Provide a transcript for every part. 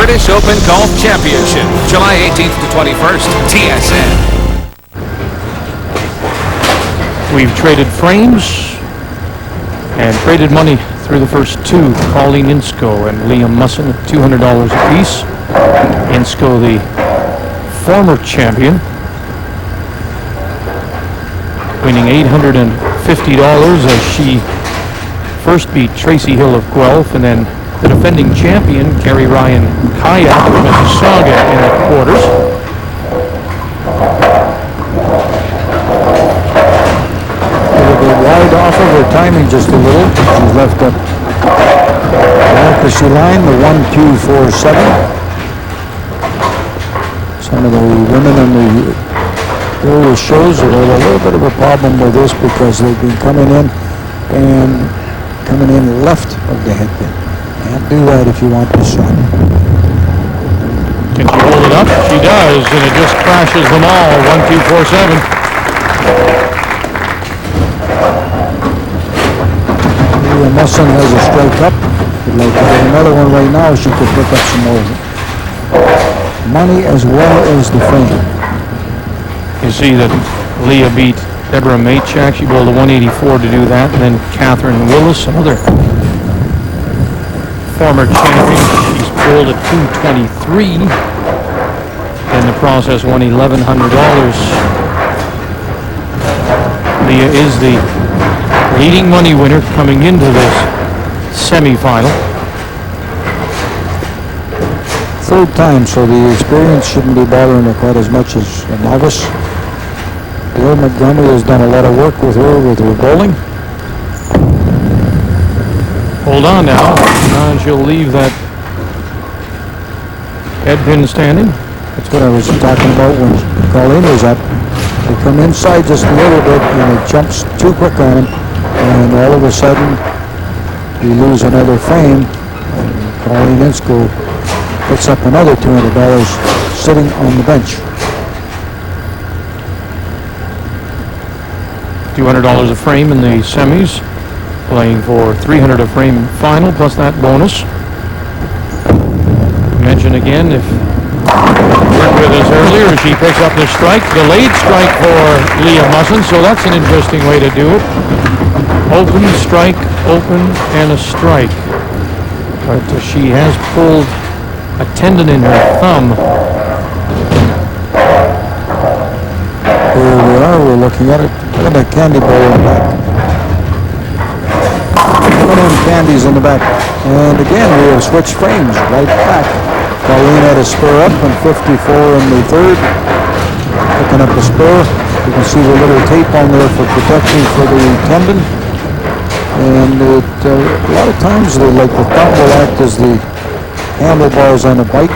British Open Golf Championship, July 18th to 21st, TSN. We've traded frames and traded money through the first two. Colleen Insko and Leah Musson at $200 apiece. Insko, the former champion, winning $850 as she first beat Tracy Hill of Guelph, and then the defending champion, Kerry Ryan Kayak of Mississauga, in the quarters. Wide off of her timing just a little. She's left up accuracy line, the 1-2-4-7. Some of the women in the various shows have had a little bit of a problem with this because they've been coming in left of the headpin. Can't do that if you want the shot. Can she hold it up? She does, and it just crashes them all. 1-2-4-7. Musson has a strike up. Would like to get another one right now. She could pick up some more money as well as the frame. You see that Leah beat Deborah Machak. She bowled a 184 to do that. And then Catherine Willis, another former champion. She's bowled a 223. In the process, won $1,100. Leah is the leading money winner coming into this semi-final. Third time, so the experience shouldn't be bothering her quite as much as a novice. Bill Montgomery has done a lot of work with her bowling. Hold on now, and she'll leave that head pin standing. That's what I was talking about when Colleen was up. They come inside just a little bit and it jumps too quick on him. And all of a sudden, you lose another frame, and Colleen Insko picks up another $200 sitting on the bench. $200 a frame in the semis, playing for $300 a frame final, plus that bonus. Mention again, if you weren't with us earlier, she picks up the strike, delayed strike for Leah Musson, so that's an interesting way to do it. Open, strike, open, and a strike. But she has pulled a tendon in her thumb. Here we are, we're looking at it. Look at that candy bowl in the back. Look at them candies in the back. And again, we have switched frames right back. Colleen had a spur up and 54 in the third. Picking up the spur. You can see the little tape on there for protection for the tendon. And a lot of times, the thumb will act as the handlebars on a bike.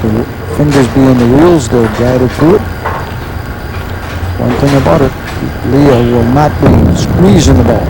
The fingers being the wheels, they're guided through it. One thing about it, Leah will not be squeezing the ball.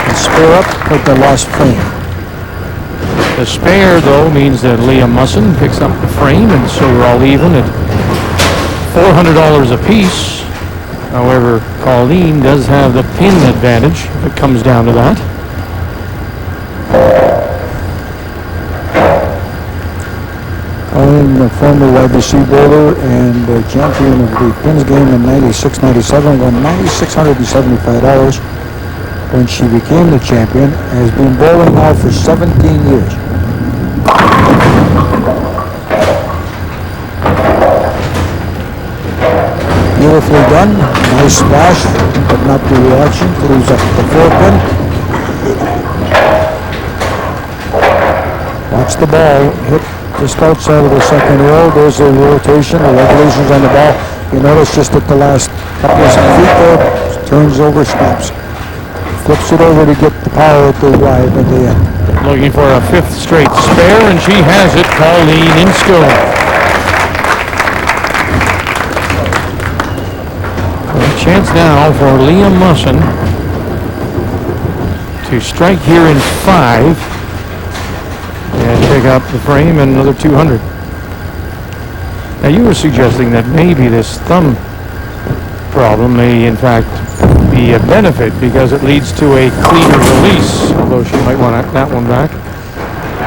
And spare up with the lost frame. The spare, though, means that Leah Musson picks up the frame, and so we're all even at $400 apiece. However, Colleen does have the pin advantage if it comes down to that. Colleen, the former YBC bowler and champion of the pins game in 96-97, won $9,675 when she became the champion, has been bowling now for 17 years. Beautifully done, nice splash, but not the reaction, leaves up the 4-pin. Watch the ball hit just outside of the second row. There's the rotation, the revolutions on the ball. You notice just at the last couple of feet there, turns over, stops. Flips it over to get the power at the drive at the end. Looking for a fifth straight spare, and she has it. Colleen Insko. Chance now for Leah Musson to strike here in 5 and pick up the frame and another 200. Now you were suggesting that maybe this thumb problem may in fact be a benefit because it leads to a cleaner release, although she might want that one back.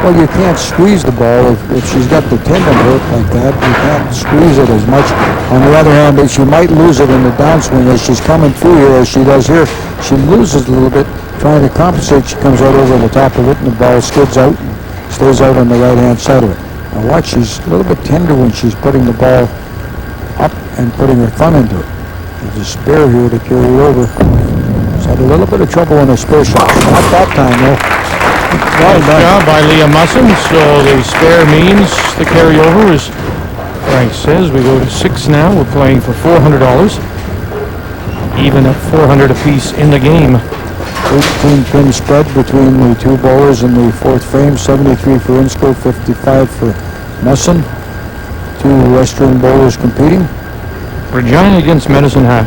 Well, you can't squeeze the ball if she's got the tendon hurt like that. You can't squeeze it as much. On the other hand, she might lose it in the downswing as she's coming through here, as she does here. She loses a little bit, trying to compensate. She comes right over the top of it, and the ball skids out, and stays out on the right-hand side of it. Now watch, she's a little bit tender when she's putting the ball up and putting her thumb into it. There's a spare here to carry over. She's had a little bit of trouble in her spare shot. Not that time, though. Well done by Leah Musson. So the spare means the carryover is, Frank says, we go to 6 now. We're playing for $400. Even at 400 apiece in the game. 18-pin spread between the two bowlers in the fourth frame. 73 for Insko, 55 for Musson. Two Western bowlers competing. Regina against Medicine Hat.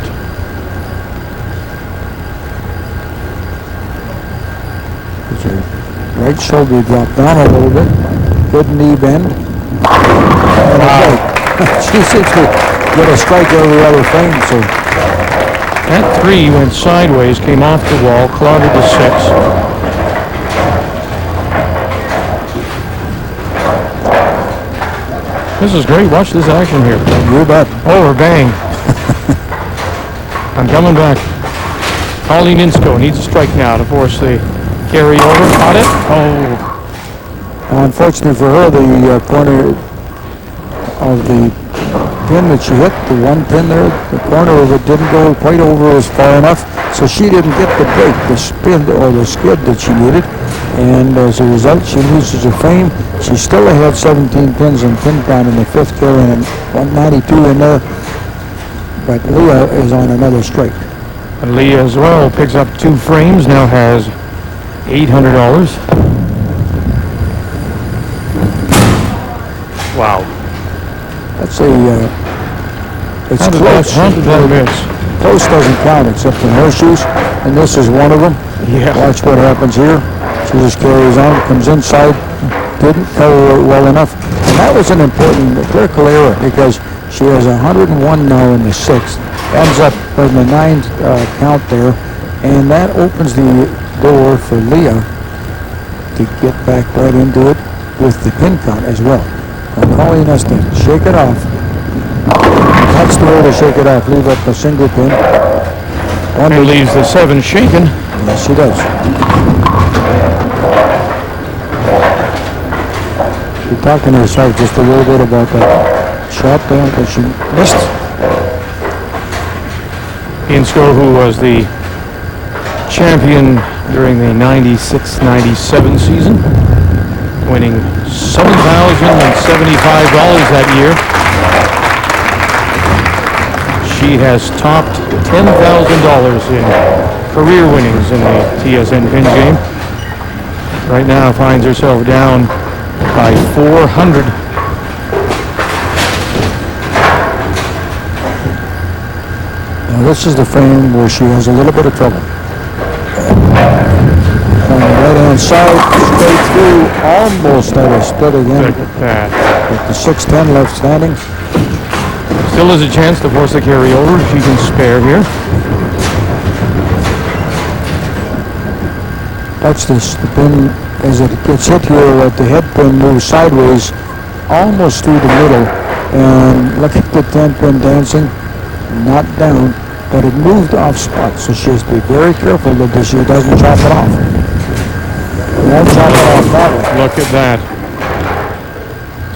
Right shoulder dropped down a little bit. Good knee bend. And wow. She seems to get a strike every other frame. So that 3 went sideways, came off the wall, clouded the 6. This is great. Watch this action here. You bet. Over, bang. I'm coming back. Colleen Insko needs a strike now to force the carry over. Caught it. Oh. Unfortunately for her, the corner of the pin that she hit, the one pin there, the corner of it didn't go quite over as far enough, so she didn't get the break, the spin or the skid that she needed, and as a result, she loses a frame. She still had 17 pins and pin count in the fifth, carrying 192 in there, but Leah is on another strike. And Leah as well picks up 2 frames, now has $800. Wow. That's it's how close. How did that miss? Close doesn't count except in horseshoes, and this is one of them. Yeah. Watch what happens here. She just carries on, comes inside, didn't cover it well enough. And that was an important critical error because she has 101 now in the 6th. Ends up in the 9th count there, and that opens the door for Leah to get back right into it with the pin count as well. Now Colleen has to shake it off. That's the way to shake it off. Leave up a single pin. And leaves the 7 shaken. Yes, she does. She's talking to herself just a little bit about that shot there that she missed. Insko, who was the champion during the 96-97 season, winning $7,075 that year. She has topped $10,000 in career winnings in the TSN pin game. Right now finds herself down by 400. Now this is the frame where she has a little bit of trouble. On the right-hand side, straight through, almost at a split again. Look at that. With the 6-10 left standing. Still has a chance to force the carryover. She can spare here. Watch this. The pin, as it gets hit here, the head pin moves sideways, almost through the middle. And look at the 10-pin dancing, not down, but it moved off spot. So she has to be very careful that she doesn't chop it off. Won't chop it off that way. Look at that.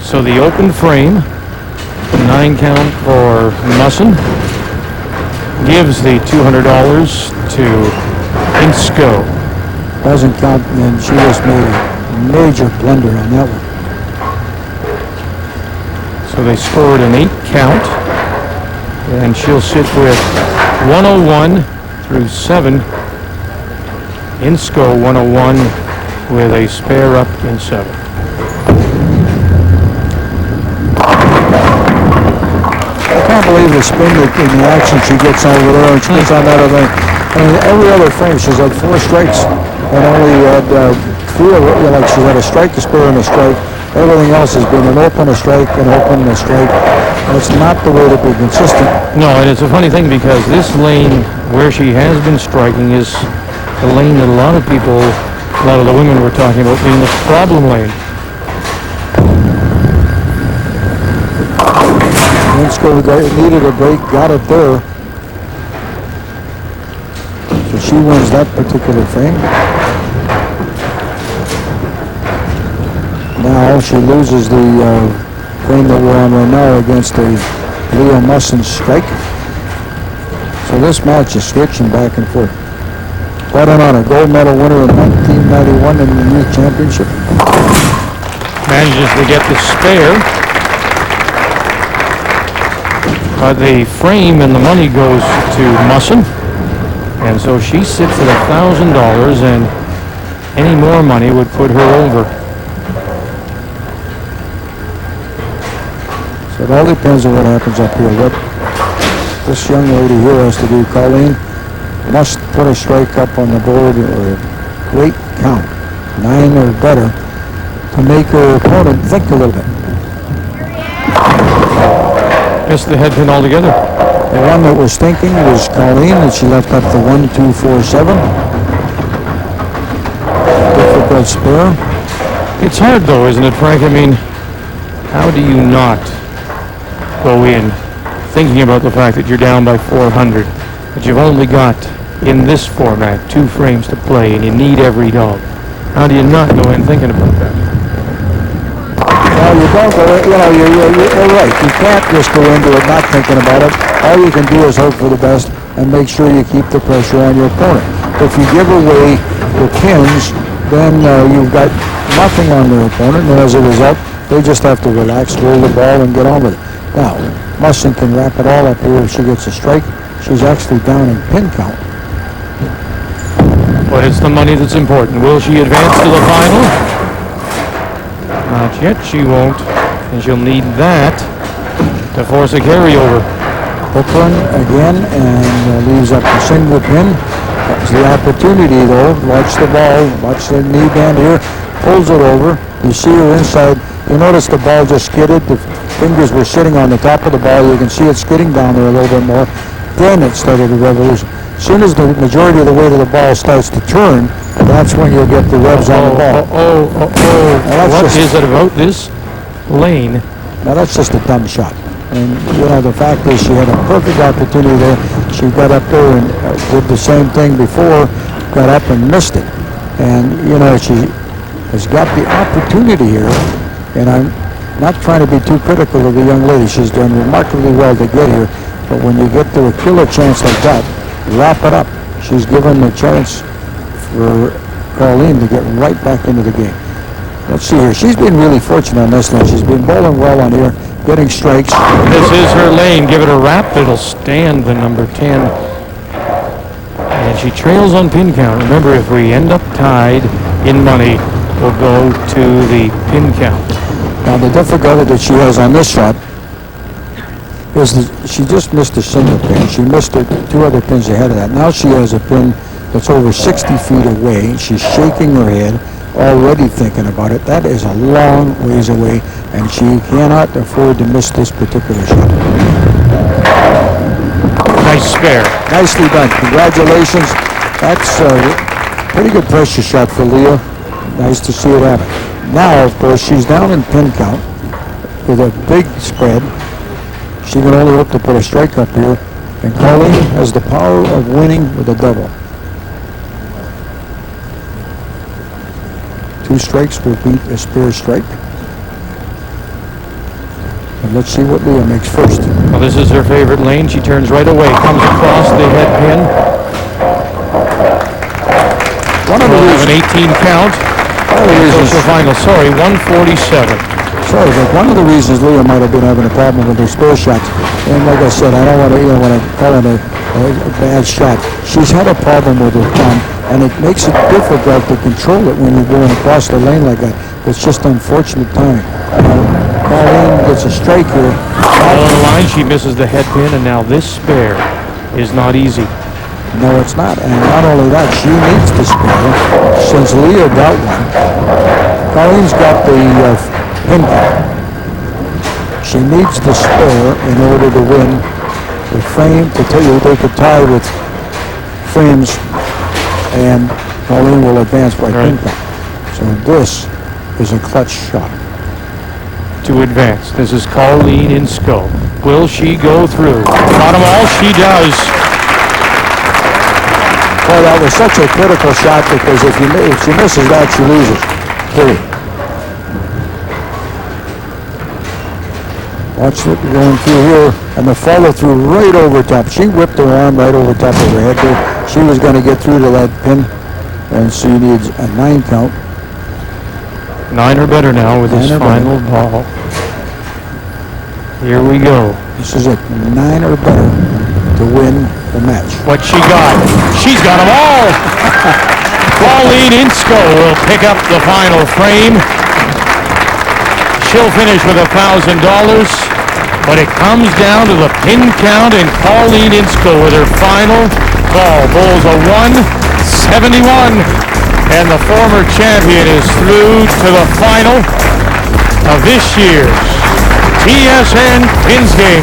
So the open frame, 9 count for Musson, gives the $200 to Insko. Doesn't count, and she just made a major blunder on that one. So they scored an 8 count, and she'll sit with 101 through 7. Insko 101 with a spare up in 7. I can't believe the spin in the action she gets over there, and she gets on that other thing. I mean, every other frame she's had 4 strikes, and only had 3 of it, like she's had a strike, a spare, and a strike. Everything else has been an open, a strike, an open, a strike. That's not the way to be consistent. No, and it's a funny thing because this lane where she has been striking is the lane that a lot of people, a lot of the women were talking about being the problem lane. Insko needed a break, got it there. So she wins that particular frame. Now she loses the frame that we're on right now against a Leah Musson strike. So this match is switching back and forth. What an honor. Gold medal winner in 1991 in the youth championship. Manages to get the spare. But the frame and the money goes to Musson. And so she sits at $1,000, and any more money would put her over. So it all depends on what happens up here. What this young lady here has to do, Colleen, must put a strike up on the board or a great count, 9 or better, to make her opponent think a little bit. Missed the head pin altogether. The one that was thinking was Colleen, and she left up the 1, 2, 4, 7. Difficult spare. It's hard though, isn't it, Frank? I mean, how do you not go in thinking about the fact that you're down by 400, that you've only got, in this format, 2 frames to play, and you need every dog? How do you not go in thinking about that? Well, you don't go, you're right. You can't just go into it not thinking about it. All you can do is hope for the best and make sure you keep the pressure on your opponent. If you give away the pins, then you've got nothing on their opponent, and as a result, they just have to relax, roll the ball, and get on with it. Now, Musson can wrap it all up here if she gets a strike. She's actually down in pin count. But it's the money that's important. Will she advance to the final? Not yet, she won't. And she'll need that to force a carryover. Hook one again, and leaves up a single pin. That's the opportunity, though. Watch the ball. Watch the knee bend here. Pulls it over. You see her inside. You notice the ball just skidded. The fingers were sitting on the top of the ball. You can see it skidding down there a little bit more. Then it started a revolution. As soon as the majority of the weight of the ball starts to turn, that's when you'll get the revs on the ball. What is it about this lane? Now that's just a dumb shot. And, the fact is she had a perfect opportunity there. She got up there and did the same thing before, got up and missed it. And, she has got the opportunity here, and I'm not trying to be too critical of the young lady. She's done remarkably well to get here, but when you get to a killer chance like that, wrap it up. She's given the chance for Colleen to get right back into the game. Let's see here. She's been really fortunate on this one. She's been bowling well on here, getting strikes. This is her lane. Give it a wrap. It'll stand the number 10. And she trails on pin count. Remember, if we end up tied in money, we'll go to the pin count. Now, the difficulty that she has on this shot is that she just missed a single pin. She missed 2 other pins ahead of that. Now she has a pin that's over 60 feet away. She's shaking her head, already thinking about it. That is a long ways away, and she cannot afford to miss this particular shot. Nice spare. Nicely done. Congratulations. That's a pretty good pressure shot for Leah. Nice to see it happen. Now, of course, she's down in pin count with a big spread. She can only hope to put a strike up here, and Colleen has the power of winning with a double. 2 strikes will beat a spare strike. And let's see what Leah makes first. Well, this is her favorite lane. She turns right away, comes across the head pin. One of the reasons, an 18 count. Final, 147. Sorry, but one of the reasons Leah might have been having a problem with her spare shots, and like I said, I don't want to call it a bad shot. She's had a problem with her thumb, and it makes it difficult to control it when you're going across the lane like that. It's just unfortunate timing. Colleen gets a strike here. All on the line, she misses the head pin, and now this spare is not easy. No, it's not. And not only that, she needs the spare. Since Leah got one, Colleen's got the pin count. She needs the spare in order to win the frame. To tell you, they could tie with frames, and Colleen will advance by pin count. So this is a clutch shot. To advance. This is Colleen Insko. Will she go through? Bottom all, she does. Well, that was such a critical shot because if she misses that, she loses. Period. Watch it going through here, and the follow through right over top. She whipped her arm right over top of her head there. She was going to get through to that pin, and she needs a 9 count. 9 or better now with this final ball. Here we go. This is it, 9 or better to win the match. What she got? She's got them all! Colleen Insko will pick up the final frame. She'll finish with $1,000, but it comes down to the pin count, and Colleen Insko with her final ball bowls a 171, and the former champion is through to the final of this year's TSN Pins Game.